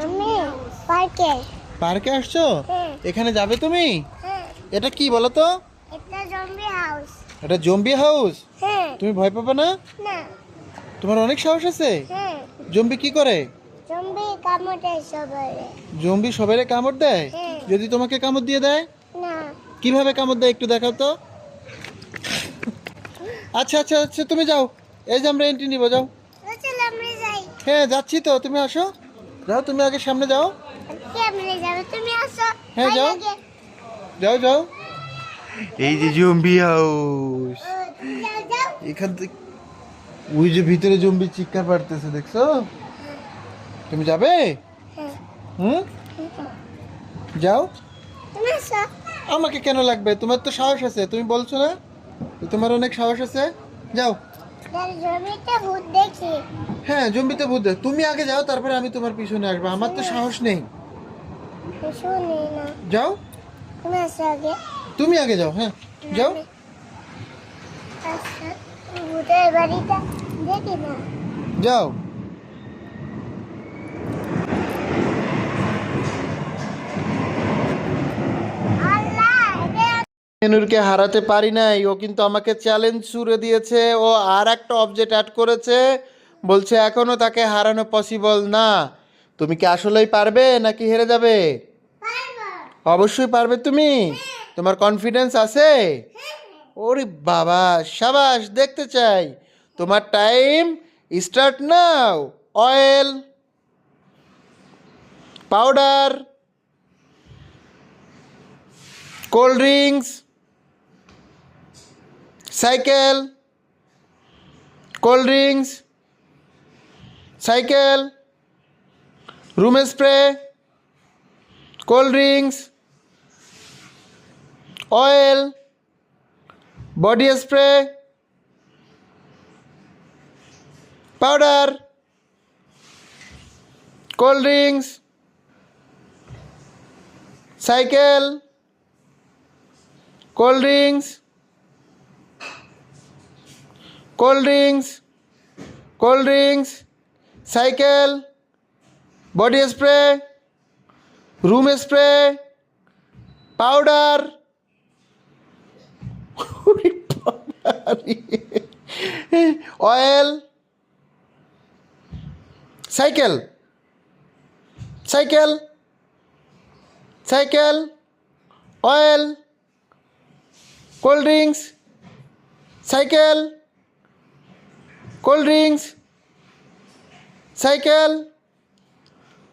আমি পার্কে। পার্কে আসছো? হ্যাঁ। এখানে যাবে তুমি? হ্যাঁ, এটা কি বলো তো? এটা জম্বি হাউস। এটা জম্বি হাউস। হ্যাঁ। তুমি ভয় পাবে না? না। তোমার অনেক সাহস আছে। হ্যাঁ, জম্বি কি করে? জম্বি কামড়ে সবাই। জম্বি সবাইরে কামড় দেয়? হ্যাঁ। যদি তোমাকে কামড় দিয়ে দেয়? না। কিভাবে কামড় দেয় একটু দেখাও তো। আচ্ছা আচ্ছা আচ্ছা, তুমি যাও। এই যে আমরা এন্ট্রি নিব, যাও। চল আমরা যাই। হ্যাঁ যাচ্ছি তো, তুমি আসো। যাও, তুমি আগে সামনে যাও। কে আমরা যাবে? তুমি আসো। হ্যাঁ, আই যাও। আগে। যাও যাও। এই যে জম্বি হাউস। ও, তুমি যাও যাও। এখান থেকে ওই যে ভিতরে জম্বি চিৎকার পারতেছে, দেখছো? তুমি যাবে? হ্যাঁ। হুম, যাও। তুমি আসো। আমাকে কেন লাগবে? তোমার তো সাহস আছে, তুমি বলছো না যে তোমার অনেক সাহস আছে। যাও। তার জমিতে ভূত দেখি। হ্যাঁ, জম্বিতে ভূত দেয়। তুমি আগে যাও, তারপরে আমি তোমার পিছনে আসবো। আমার তো সাহস নেই। শুনি না। যাও। তুমি আসো আগে। তুমি আগে যাও। হ্যাঁ, যাও। আচ্ছা, ভূতের বাড়িটা দেখি না। যাও। আল্লাহ, মেনুরকে হারাতে পারি নাই, ও কিন্তু আমাকে চ্যালেঞ্জ ছুড়ে দিয়েছে। ও আর একটা অবজেক্ট অ্যাড করেছে, বলছে এখনো তাকে হারানো পসিবল না। তুমি কি আসলেই পারবে নাকি হেরে যাবে? পারবো। অবশ্যই পারবে তুমি। তোমার কনফিডেন্স আছে? ওরে বাবা, সাবাস, দেখতে চাই। তোমার time start now. Oil, powder, cold drinks, cycle, cold drinks, cycle, room spray, cold drinks, oil, body spray, powder, cold drinks, cycle, cold drinks, cold drinks, cold drinks, cycle, body spray, room spray, powder. Oil, cycle, cycle, cycle, oil, cold drinks, cycle, cold drinks, cycle,